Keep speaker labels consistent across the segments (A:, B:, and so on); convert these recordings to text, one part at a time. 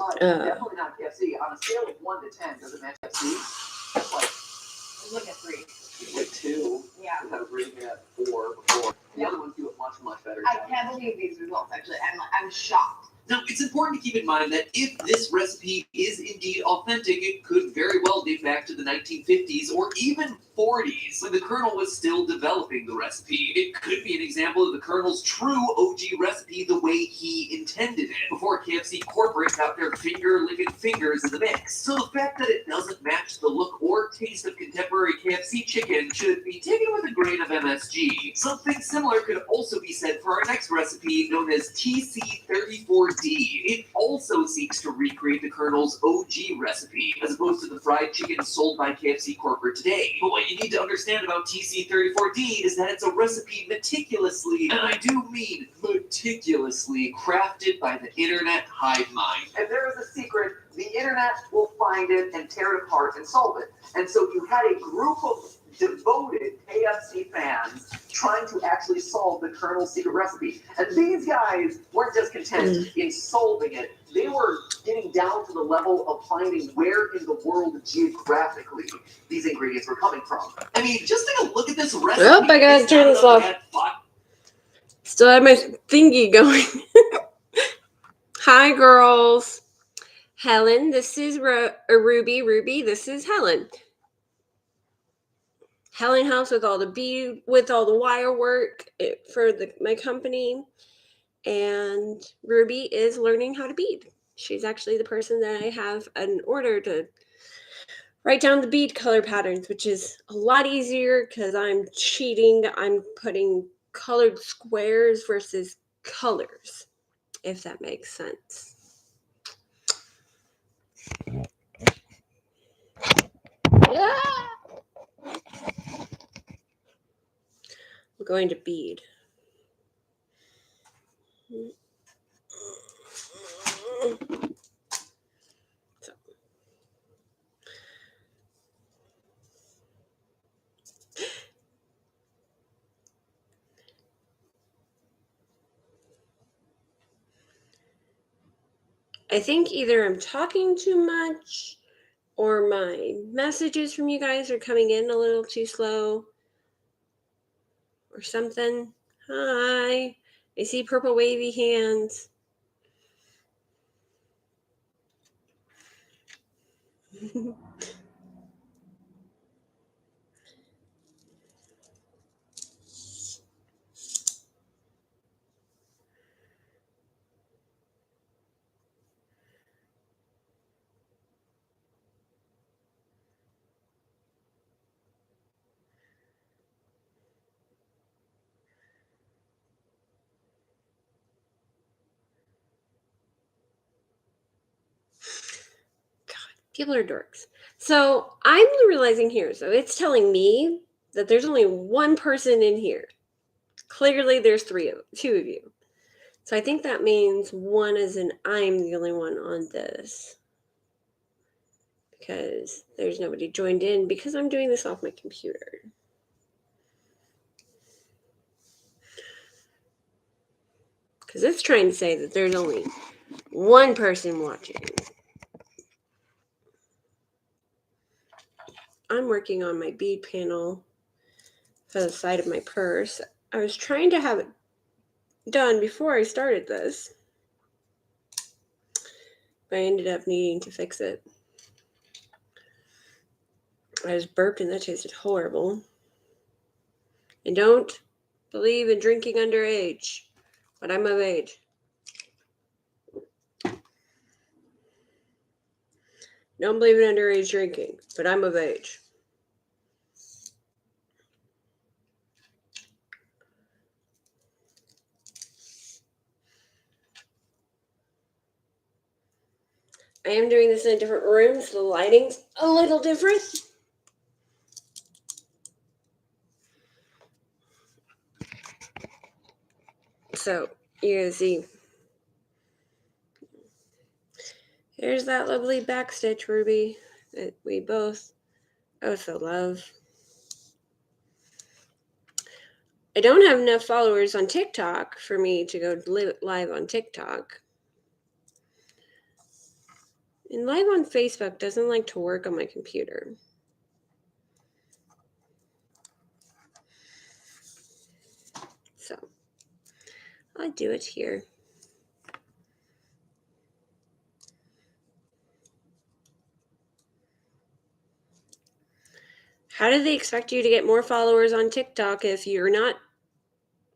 A: but definitely not KFC. On a scale of 1 to 10, does it match KFC?
B: Like a 3.
A: Like 2.
B: Yeah.
A: I was rating at 4 before. The other ones do a much, much better job.
B: I can't believe these results, actually. I'm shocked.
C: Now, it's important to keep in mind that if this recipe is indeed authentic, it could very well date back to the 1950s or even 40s, when the Colonel was still developing the recipe. It could be an example of the Colonel's true OG recipe the way he intended it, before KFC corporate got their finger-licking fingers in the mix. So the fact that it doesn't match the look or taste of contemporary KFC chicken should be taken with a grain of MSG. Something similar could also be said for our next recipe, known as TC34D. It also seeks to recreate the Colonel's OG recipe, as opposed to the fried chicken sold by KFC corporate today. But what you need to understand about TC34D is that it's a recipe meticulously, and I do mean meticulously, crafted by the internet hive mind.
A: If there is a secret, the internet will find it and tear it apart and solve it. And so you had a group of devoted KFC fans trying to actually solve the Colonel's secret recipe. And these guys weren't just content in solving it. They were getting down to the level of finding where in the world geographically these ingredients were coming from.
C: I mean, just take a look at this recipe.
D: Oh, I gotta turn this off. Still have my thingy going. Hi, girls. Helen, this is Ruby. Ruby, this is Helen. Helen helps with all the wire work for my company, and Ruby is learning how to bead. She's actually the person that I have an order to write down the bead color patterns, which is a lot easier because I'm cheating. I'm putting colored squares versus colors, if that makes sense. Yeah. I'm going to bead. So. I think either I'm talking too much or my messages from you guys are coming in a little too slow or something. Hi. I see purple wavy hands. People are dorks. So I'm realizing here, so it's telling me that there's only one person in here. Clearly there's two of you. So I think that means one is an I'm the only one on this. Because there's nobody joined in because I'm doing this off my computer. Because it's trying to say that there's only one person watching. I'm working on my bead panel for the side of my purse. I was trying to have it done before I started this, but I ended up needing to fix it. I just burped and that tasted horrible. And don't believe in drinking underage, but I'm of age. Don't believe in underage drinking, but I'm of age. I am doing this in a different room, so the lighting's a little different. So, you're going to see. Here's that lovely backstitch, Ruby, that we both also love. I don't have enough followers on TikTok for me to go live on TikTok. And live on Facebook doesn't like to work on my computer. So I do it here. How do they expect you to get more followers on TikTok if you're not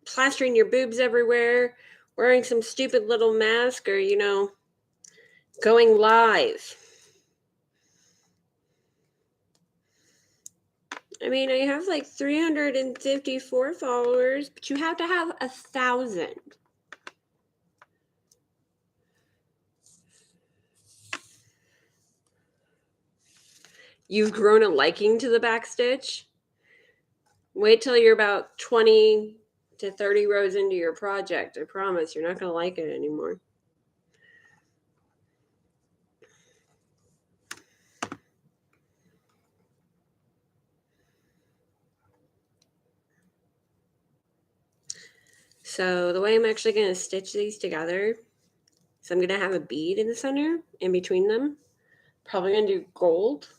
D: plastering your boobs everywhere, wearing some stupid little mask, or, going live? I mean, I have like 354 followers, but you have to have 1,000. You've grown a liking to the backstitch. Wait till you're about 20 to 30 rows into your project. I promise you're not going to like it anymore. So the way I'm actually going to stitch these together is I'm going to have a bead in the center in between them. Probably going to do gold.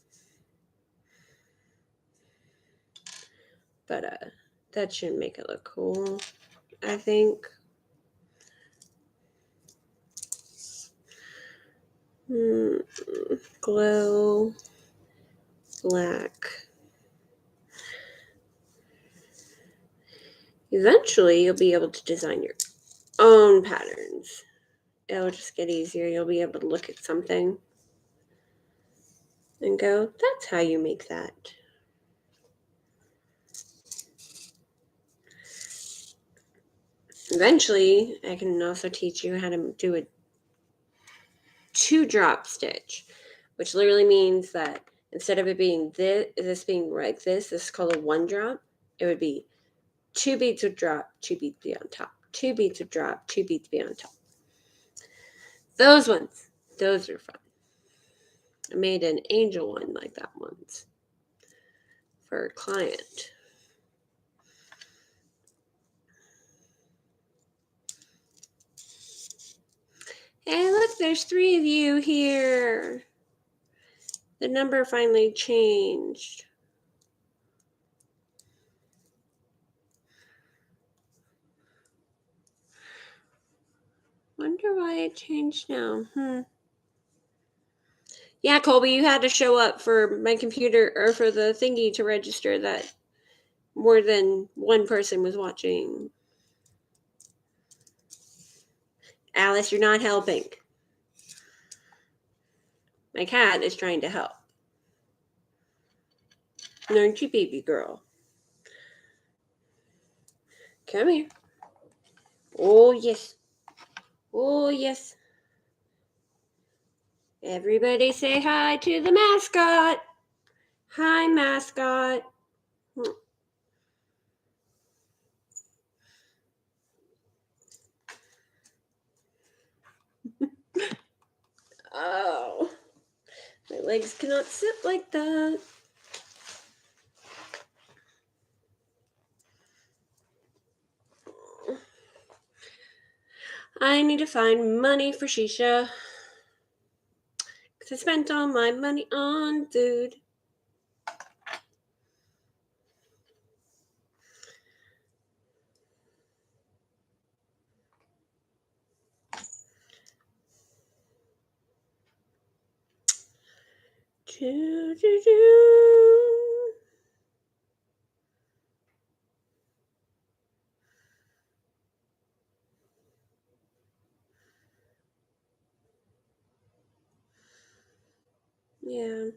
D: But that should make it look cool, I think. Glow black. Eventually, you'll be able to design your own patterns. It'll just get easier. You'll be able to look at something and go, that's how you make that. Eventually, I can also teach you how to do a 2-drop stitch, which literally means that instead of it being this being like this is called a 1-drop. It would be 2 beads would drop, 2 beads be on top, 2 beads would drop, 2 beads be on top. Those ones, those are fun. I made an angel one like that once for a client. Hey, look, there's 3 of you here. The number finally changed. Wonder why it changed now. Yeah, Colby, you had to show up for my computer or for the thingy to register that more than one person was watching. Alice, you're not helping. My cat is trying to help. Aren't you, baby girl? Come here. Oh, yes. Oh, yes. Everybody say hi to the mascot. Hi, mascot. Oh, my legs cannot sit like that. I need to find money for Shisha. Because I spent all my money on food. Do, do, do. Yeah.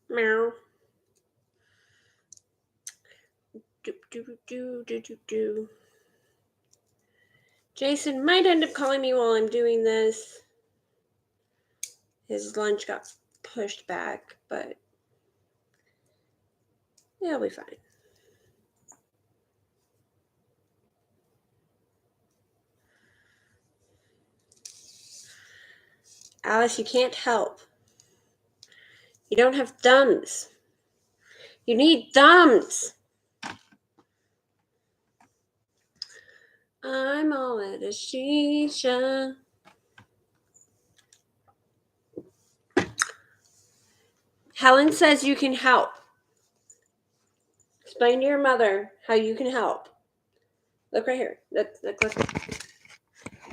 D: Meow. Do, do, do, do, do, do. Jason might end up calling me while I'm doing this. His lunch got pushed back, but it'll be fine. Alice, you can't help. You don't have thumbs. You need thumbs. I'm all at a shisha. Helen says you can help. Explain to your mother how you can help. Look right here. Look.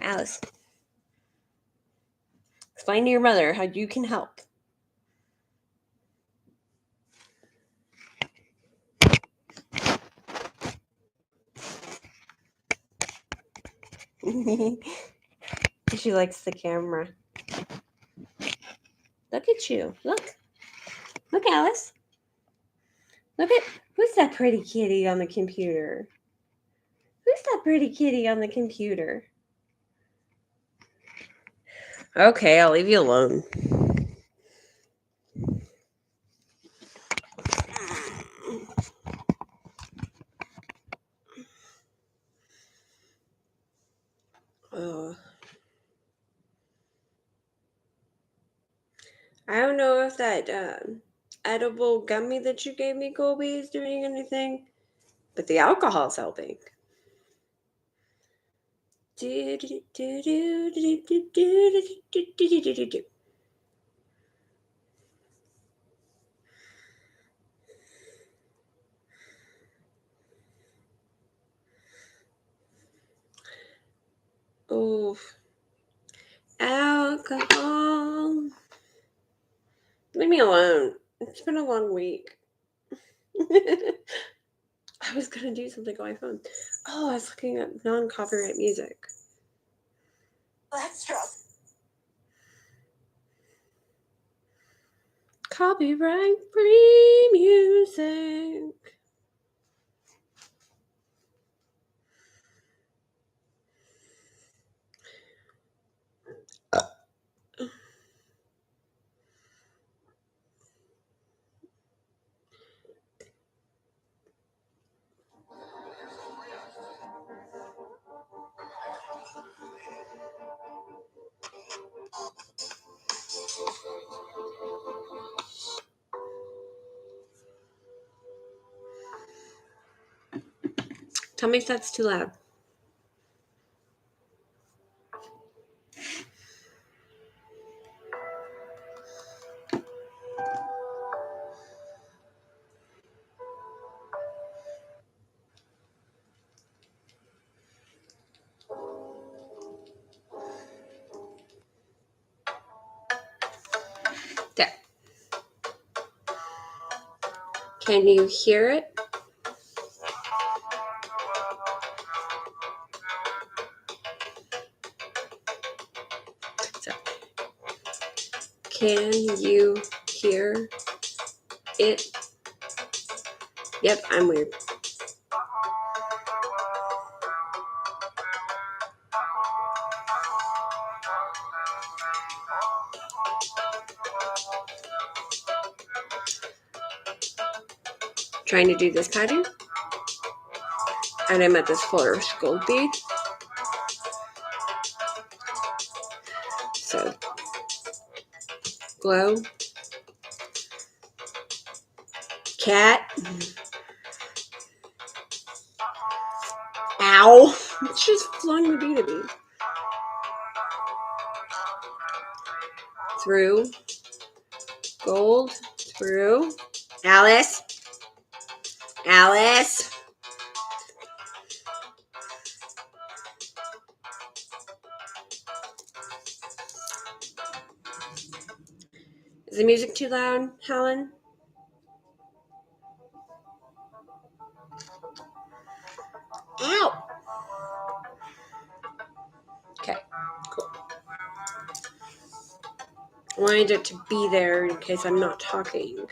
D: Alice. Explain to your mother how you can help. She likes the camera. Look at you. Look, Alice. Look at who's that pretty kitty on the computer? Who's that pretty kitty on the computer? Okay, I'll leave you alone. Oh. I don't know if that edible gummy that you gave me, Colby, is doing anything, but the alcohol's helping. Oh, alcohol. Leave me alone. It's been a long week. I was gonna do something on my phone. Oh, I was looking at non-copyright music.
B: Let's drop.
D: Copyright free music. Tell me if that's too loud. There. Can you hear it? So, can you hear it? Yep, I'm weird. Trying to do this pattern. And I'm at this flourish gold bead. So, glow. Cat. Ow. It's just flung the bead at me. Through. Gold. Through. Alice. Alice. Is the music too loud, Helen? Ow! Okay, cool. I wanted it to be there in case I'm not talking.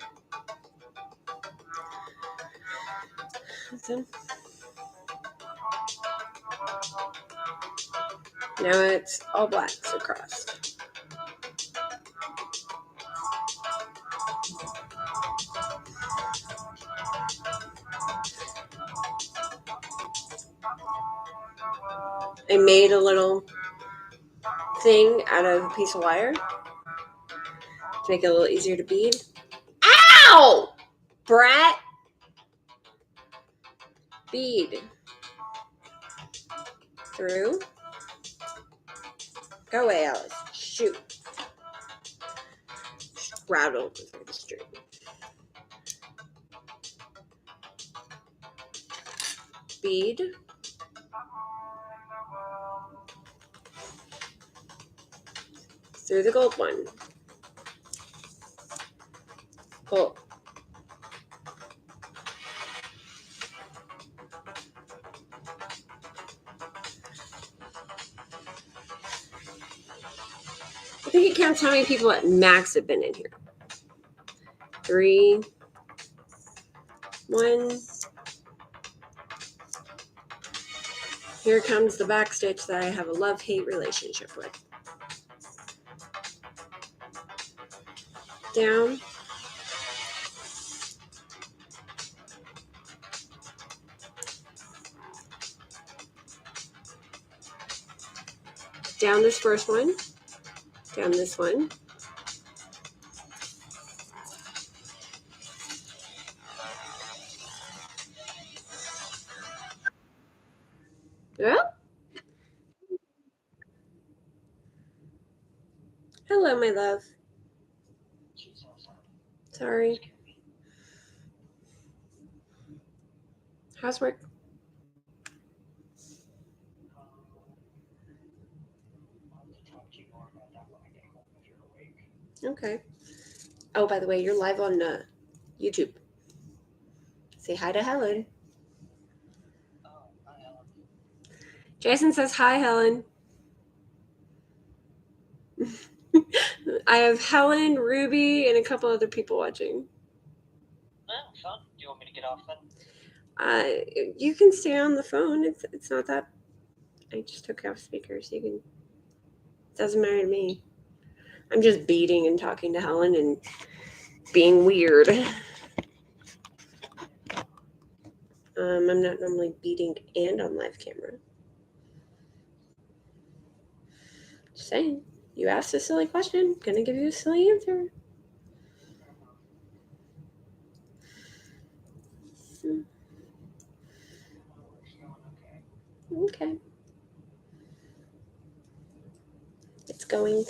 D: Listen. Now it's all blacks across. I made a little thing out of a piece of wire to make it a little easier to bead. Ow! Brat! bead through. Go away, Alice. Shoot. Rattle through the string. Bead. Through the gold one. Pull. I think it counts how many people at max have been in here. 3, 1. Here comes the back stitch that I have a love-hate relationship with. Down. Down this first one. Down this one. Oh. Hello, my love. Sorry. How's work? Okay. Oh, by the way, you're live on YouTube. Say hi to Helen. Jason says hi, Helen. I have Helen, Ruby, and a couple other people watching.
E: Oh, fun. Do you want me to get off then?
D: You can stay on the phone. It's not that. I just took off speakers. You can. Doesn't matter to me. I'm just beading and talking to Helen and being weird. I'm not normally beading and on live camera. Just saying. You asked a silly question. Gonna give you a silly answer. Okay. It's going.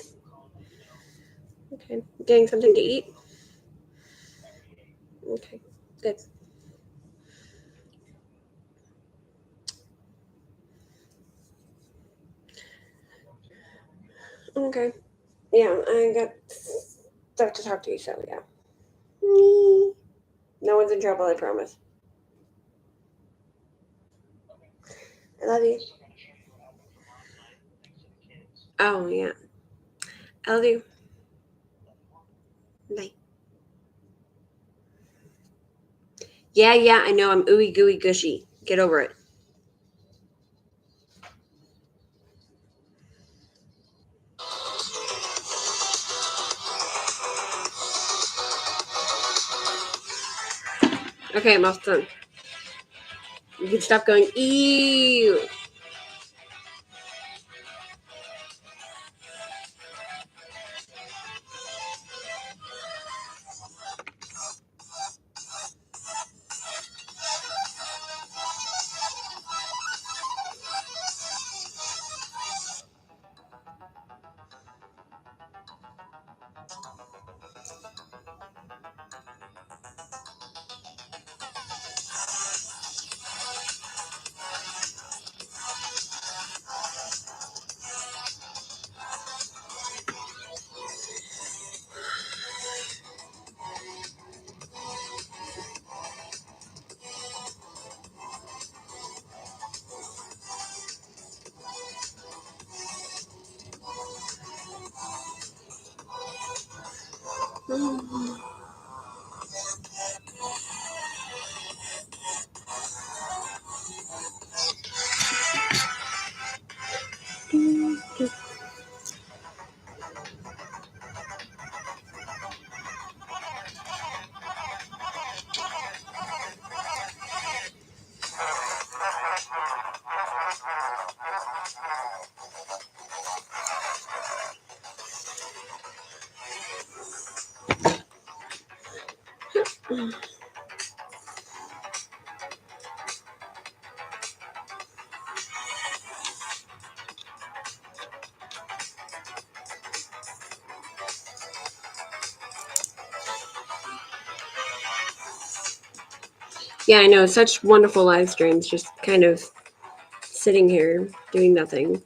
D: Okay. Getting something to eat? Okay. Good. Okay. Yeah, I got stuff to talk to you, so yeah. No one's in trouble, I promise. I love you. Oh, yeah. I love you. Bye. Yeah, I know. I'm ooey gooey gushy. Get over it. Okay, I'm almost done. You can stop going, ew. Yeah, I know. Such wonderful live streams, just kind of sitting here doing nothing.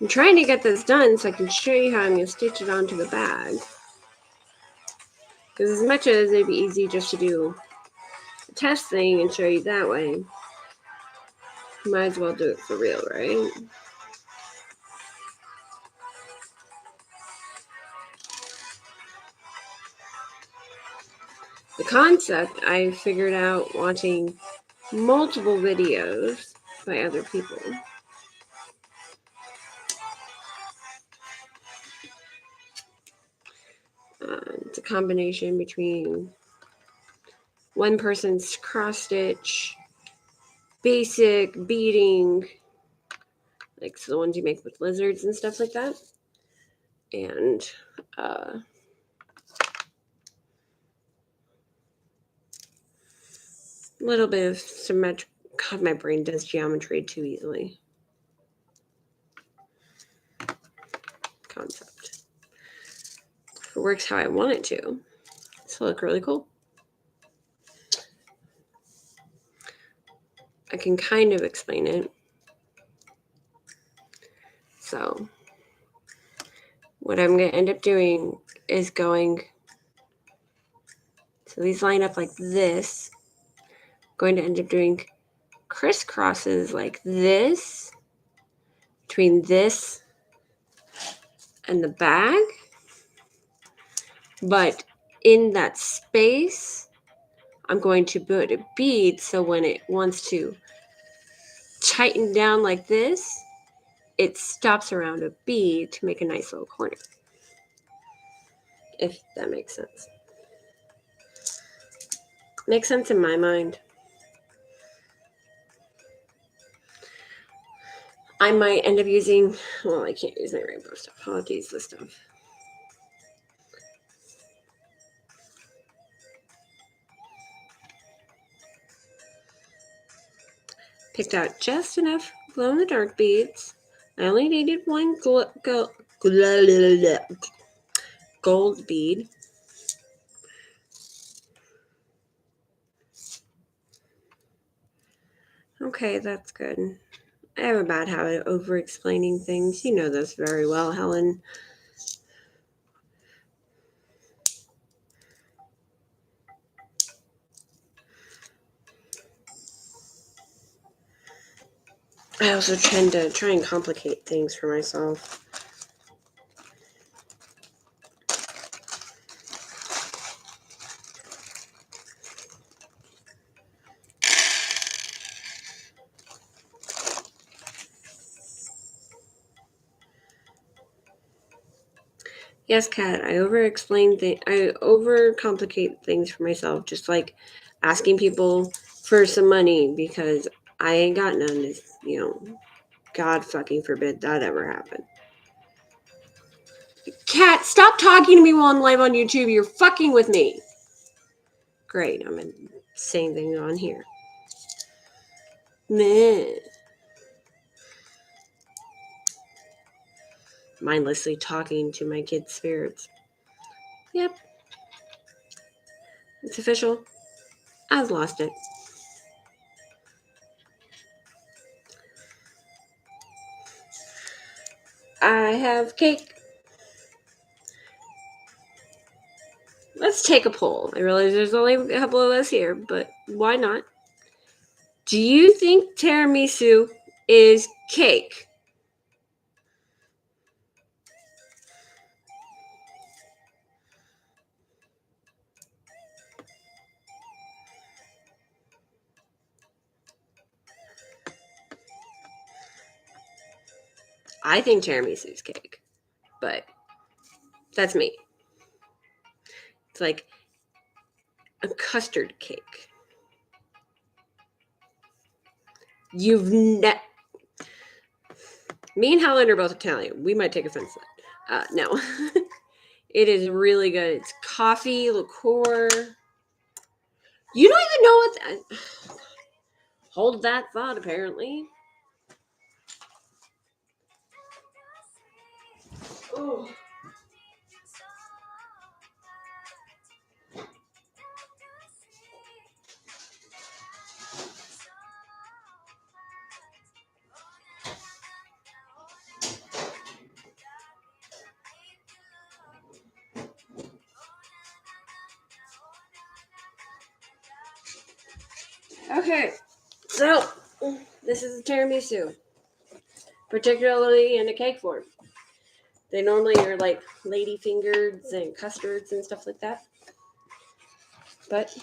D: I'm trying to get this done so I can show you how I'm going to stitch it onto the bag. Because as much as it'd be easy just to do a test thing and show you that way, might as well do it for real, right? The concept I figured out watching multiple videos by other people. It's a combination between one person's cross stitch, basic beading, like the ones you make with lizards and stuff like that, and a little bit of symmetric. God, my brain does geometry too easily. Concept. If it works how I want it to, it's look really cool. I can kind of explain it. So what I'm going to end up doing is going, so these line up like this. I'm going to end up doing crisscrosses like this between this and the bag. But in that space, I'm going to put a bead so when it wants to tighten down like this, it stops around a bead to make a nice little corner. If that makes sense. Makes sense in my mind. I might end up using, well, I can't use my rainbow stuff. I'll have to use this stuff. Picked out just enough glow-in-the-dark beads. I only needed one gold bead. Okay, that's good. I have a bad habit of over-explaining things. You know this very well, Helen. I also tend to try and complicate things for myself. Yes, Kat, I overcomplicate things for myself, just like asking people for some money because I ain't got none. You know, God fucking forbid that ever happen. Kat, stop talking to me while I'm live on YouTube. You're fucking with me. Great, I'm saying things on here. Meh. Mindlessly talking to my kids' spirits. Yep. It's official. I've lost it. I have cake. Let's take a poll. I realize there's only a couple of us here, but why not? Do you think tiramisu is cake? I think tiramisu is cake, but that's me. It's like a custard cake. Me and Helen are both Italian. We might take offense to that. No. It is really good. It's coffee, liqueur. You don't even know what hold that thought, apparently. Oh. Okay, so this is a tiramisu, particularly in a cake form. They normally are like lady fingers and custards and stuff like that. But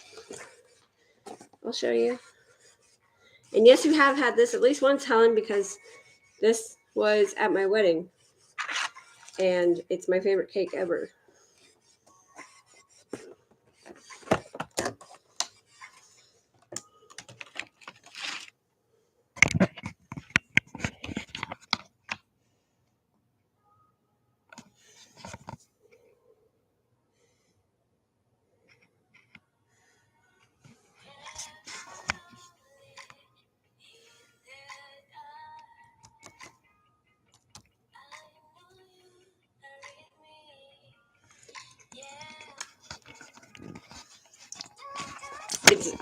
D: I'll show you. And yes, you have had this at least once, Helen, because this was at my wedding. And it's my favorite cake ever.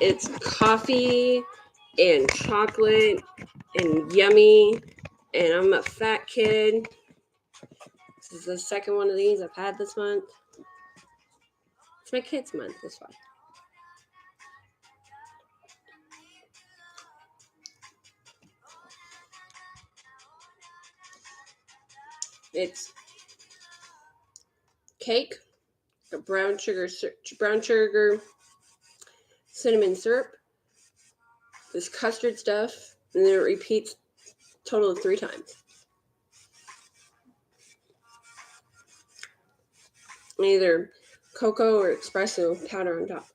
D: It's coffee and chocolate and yummy, and I'm a fat kid. This is the second one of these I've had this month. It's my kids' month, this one. It's cake, a brown sugar, cinnamon syrup, this custard stuff, and then it repeats a total of 3 times. Either cocoa or espresso powder on top.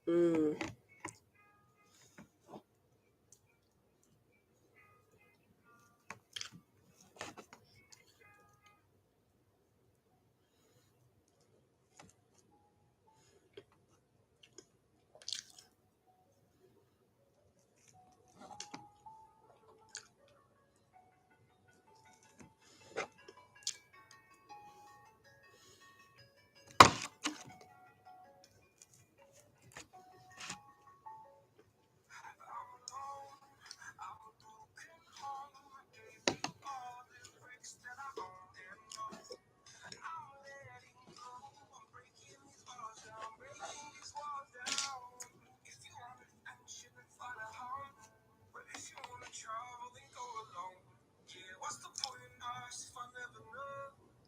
D: Mmm.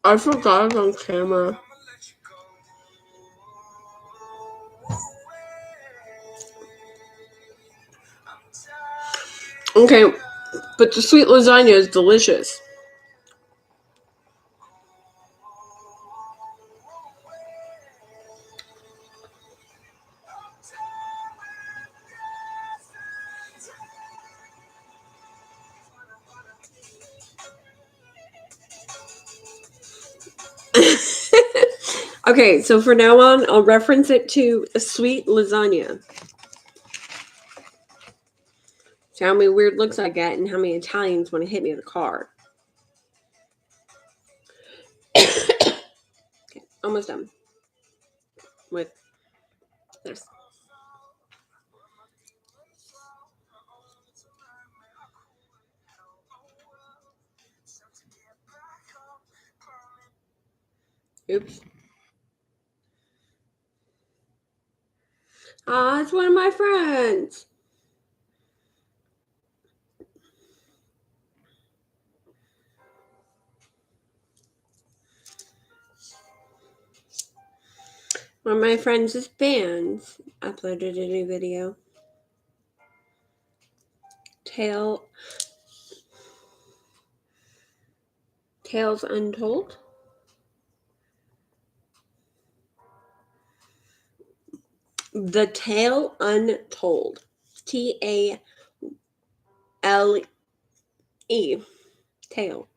D: I forgot on camera. Okay, but the sweet lasagna is delicious. Okay, so for now on, I'll reference it to a sweet lasagna. See how many weird looks I get and how many Italians want to hit me with a car. Okay, almost done with this. Oops. Ah, it's one of my friends. One of my friends' bands uploaded a new video. Tales Untold. The Tale Untold. Tale. Tale.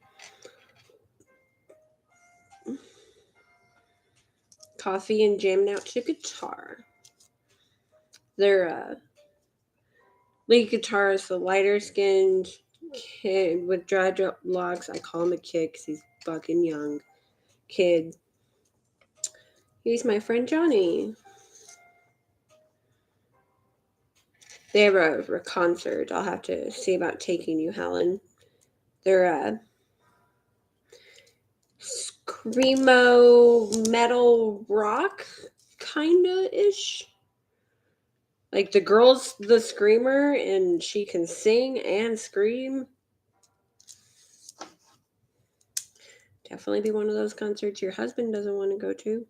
D: Coffee and jamming out to guitar. Their lead guitarist, the lighter skinned, kid with dry locks. I call him a kid because he's fucking young. Kid. He's my friend Johnny. They have a concert. I'll have to see about taking you, Helen. They're screamo metal rock kinda ish. Like the girl's the screamer and she can sing and scream. Definitely be one of those concerts your husband doesn't want to go to.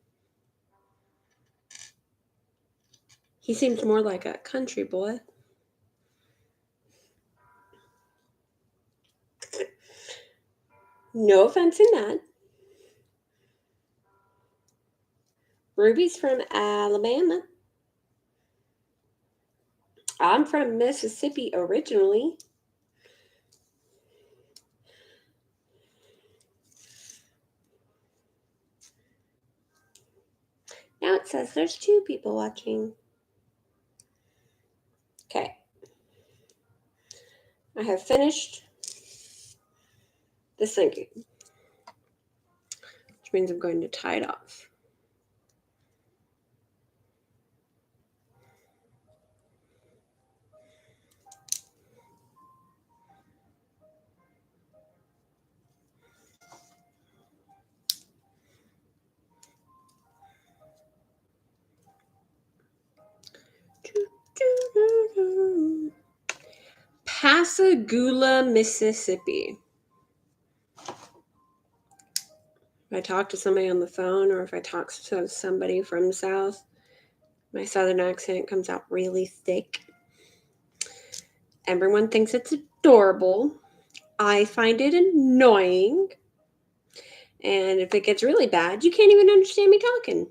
D: He seems more like a country boy. No offense in that. Ruby's from Alabama. I'm from Mississippi originally. Now it says there's 2 people watching. Okay. I have finished the sinking, which means I'm going to tie it off. Pascagoula, Mississippi. If I talk to somebody on the phone or if I talk to somebody from the South, my Southern accent comes out really thick. Everyone thinks it's adorable. I find it annoying. And if it gets really bad, you can't even understand me talking.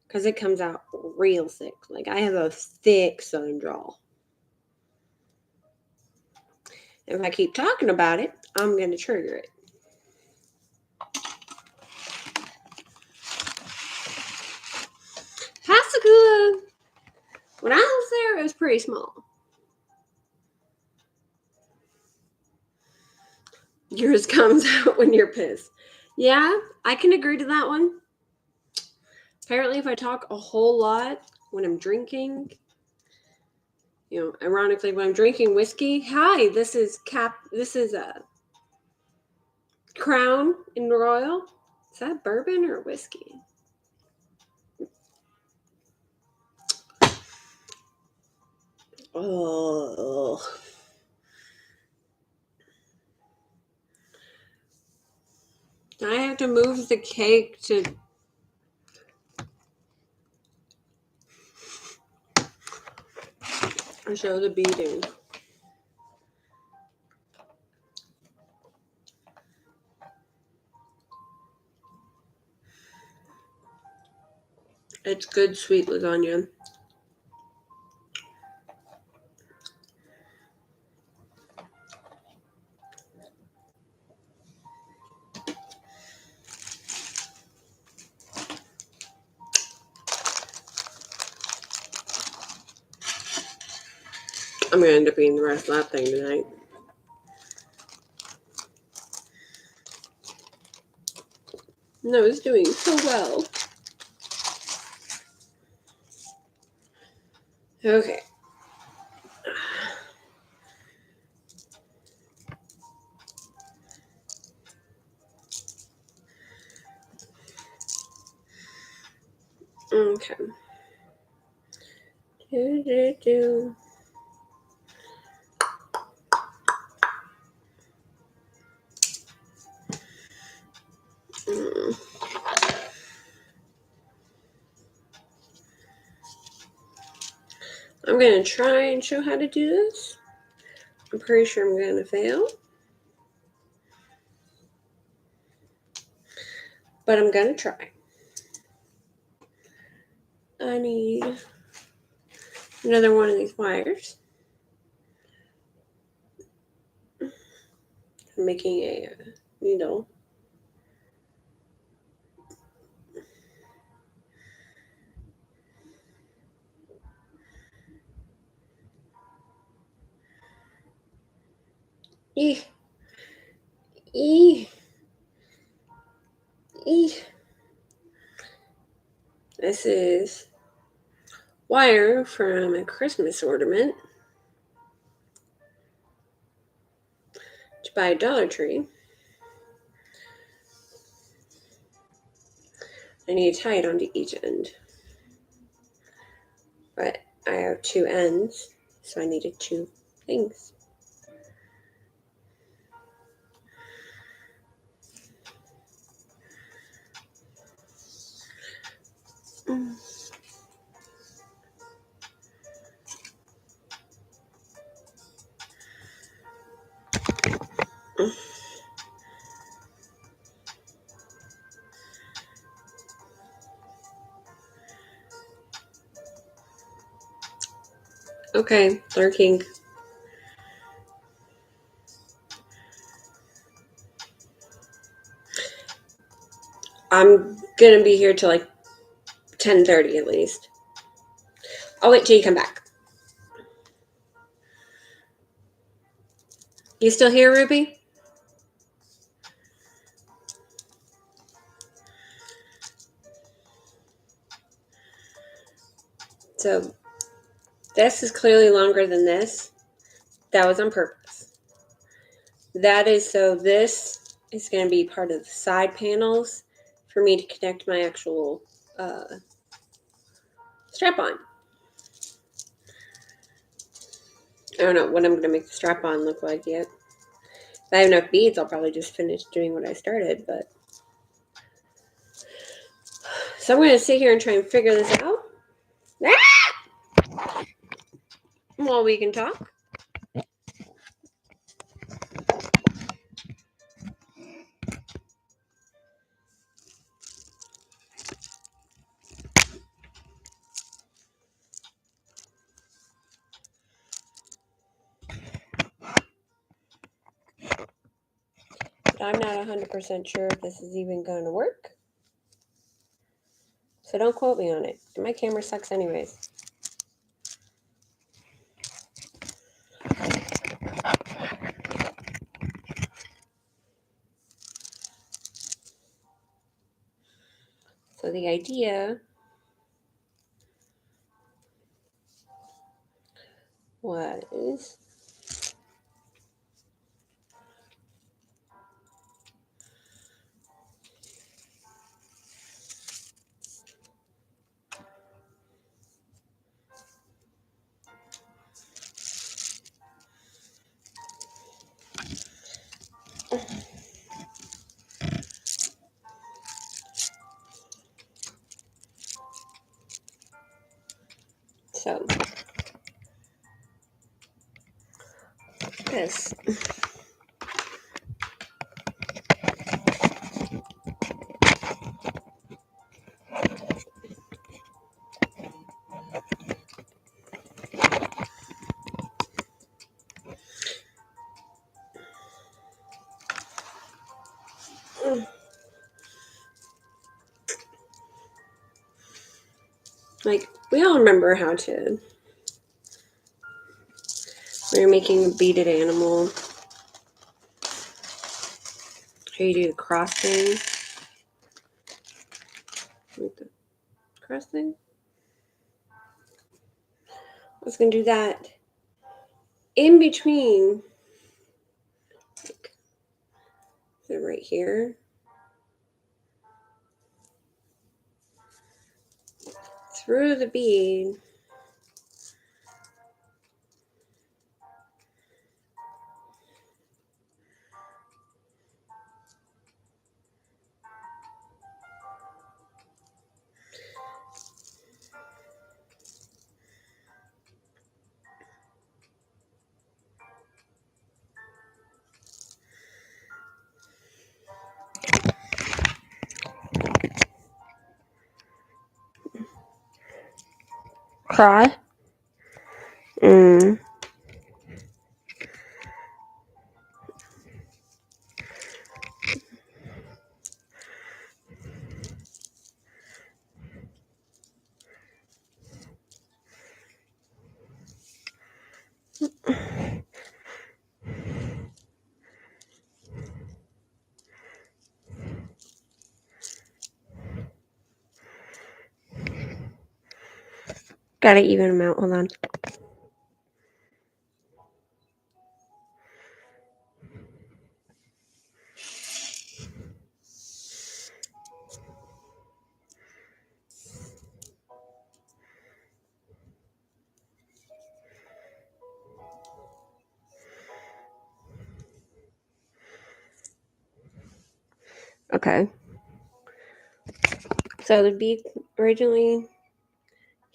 D: Because it comes out real thick. Like I have a thick Southern drawl. If I keep talking about it, I'm going to trigger it. Pascagoula, when I was there, it was pretty small. Yours comes out when you're pissed. Yeah, I can agree to that one. Apparently, if I talk a whole lot when I'm drinking, ironically, when I'm drinking whiskey, hi, this is a Crown and Royal. Is that bourbon or whiskey? Oh. I have to move the cake to show the beading. It's good sweet lasagna. I'm going to end up eating the rest of that thing tonight. No, it's doing so well. Okay. Okay. I'm going to try and show how to do this. I'm pretty sure I'm going to fail. But I'm going to try. I need another one of these wires. I'm making a needle. Eeh. Eeh. Eeh. This is wire from a Christmas ornament to buy a Dollar Tree. I need to tie it onto each end. But I have two ends, so I needed two things. Okay, lurking. I'm gonna be here till like 10:30 at least. I'll wait till you come back. You still here, Ruby? So this is clearly longer than this. That was on purpose. That is so this is going to be part of the side panels for me to connect my actual strap on. I don't know what I'm going to make the strap on look like yet. If I have enough beads, I'll probably just finish doing what I started. But so I'm going to sit here and try and figure this out. While we can talk. But I'm not 100% sure if this is even going to work. So don't quote me on it. My camera sucks anyways. So the idea was so this. Like, we all remember how to. We're making a beaded animal. How you do the cross thing. Like the cross thing. I was going to do that in between. Like, so right here. Through the bead. Cross. Gotta even them out. Hold on. Okay. So the bead originally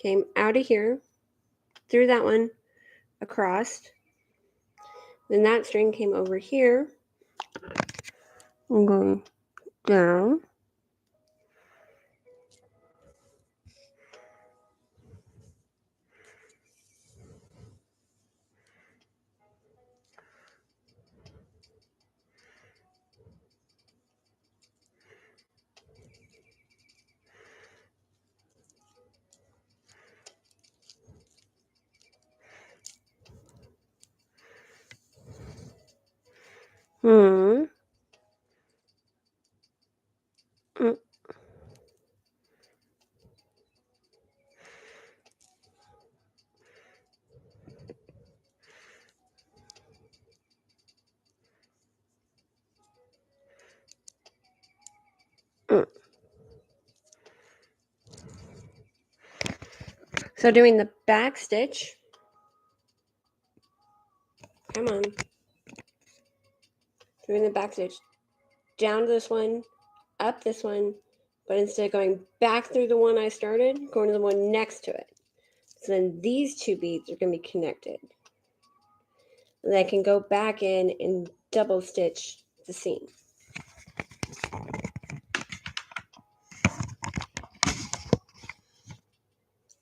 D: came out of here, through that one, across. Then that string came over here. I'm going down. Hmm. Mm. Mm. So doing the back stitch. Come on. Doing the back stitch. Down this one, up this one, but instead of going back through the one I started, going to the one next to it. So then these two beads are going to be connected. And I can go back in and double stitch the seam.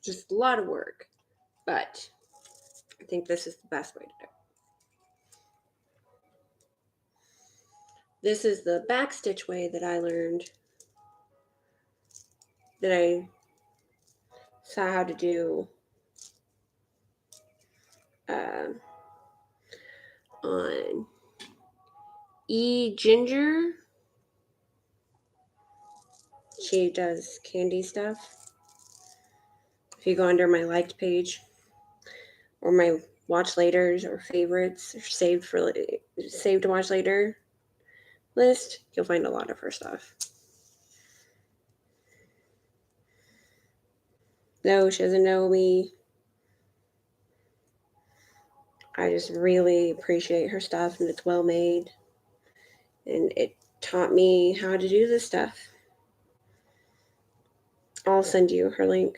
D: Just a lot of work, but I think this is the best way to do it. This is the back stitch way that I learned, that I saw how to do on Ginger. She does candy stuff. If you go under my liked page or my watch laters or favorites or saved to watch later list, you'll find a lot of her stuff. No, she doesn't know me. I just really appreciate her stuff, and it's well made. And it taught me how to do this stuff. I'll send you her link.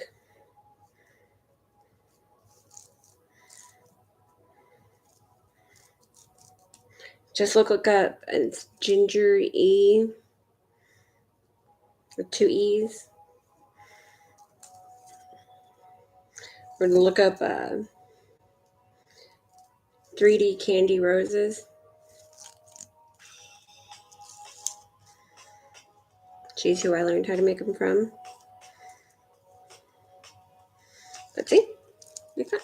D: Just look up, it's Ginger E with 2 E's. We're going to look up 3D Candy Roses. She's who I learned how to make them from. Let's see. Like that.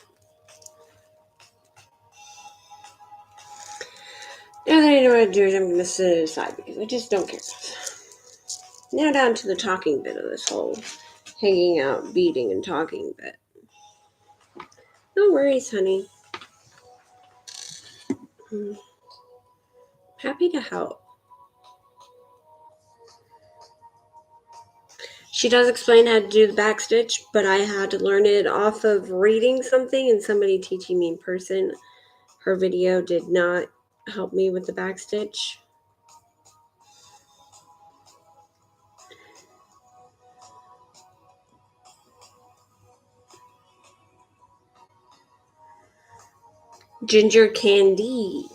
D: Now that I know what to do, I'm going to set it aside because I just don't care. Now down to the talking bit of this whole hanging out, beading, and talking bit. No worries, honey. Happy to help. She does explain how to do the back stitch, but I had to learn it off of reading something and somebody teaching me in person. Her video did not help me with the back stitch. Ginger candy.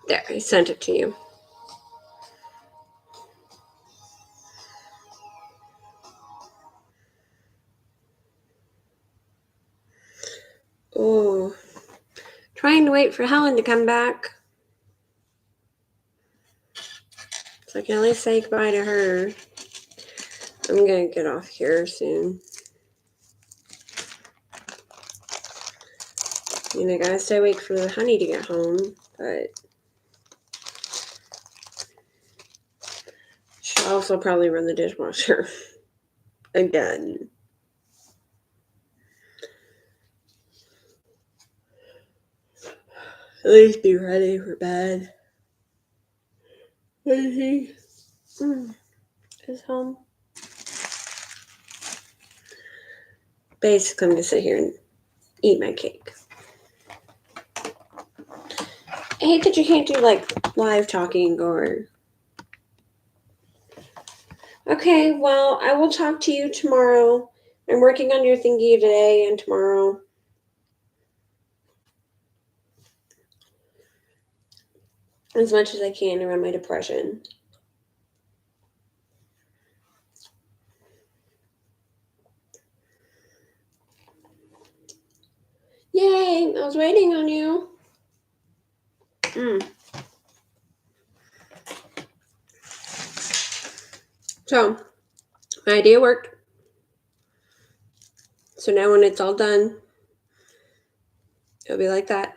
D: There, I sent it to you. Oh, trying to wait for Helen to come back. So I can at least say goodbye to her. I'm gonna get off here soon. I gotta stay awake for the honey to get home, but should also probably run the dishwasher again. At least be ready for bed. When he is home. Basically, I'm gonna sit here and eat my cake. I hate that you can't do like live talking or. Okay, well, I will talk to you tomorrow. I'm working on your thingy today and tomorrow. As much as I can around my depression. Yay, I was waiting on you. So, my idea worked. So now when it's all done, it'll be like that.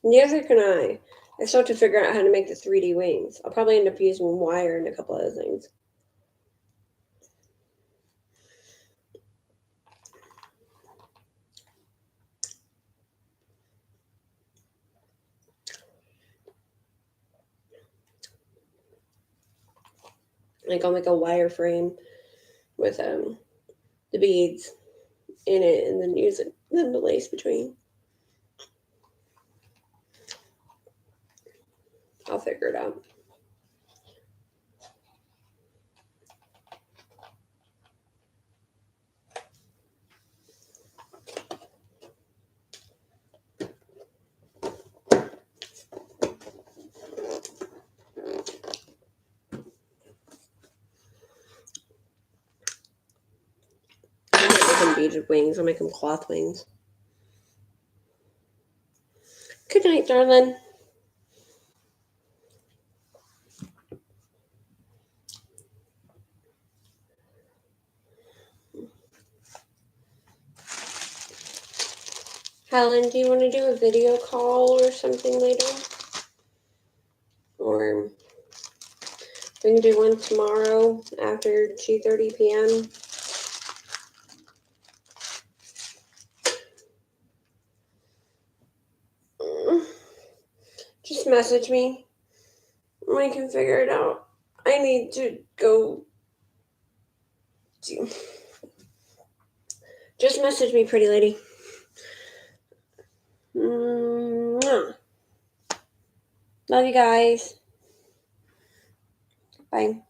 D: Neither can I. I still have to figure out how to make the 3D wings. I'll probably end up using wire and a couple other things. Like I'll make a wire frame with the beads in it and then use them to lace between. I'll figure it out. I'm not making beaded wings. I'll make them cloth wings. Good night, darling. Helen, do you want to do a video call or something later? Or we can do one tomorrow after 2:30 p.m. Just message me. I can figure it out. I need to go. Just message me, pretty lady. Love you guys. Bye.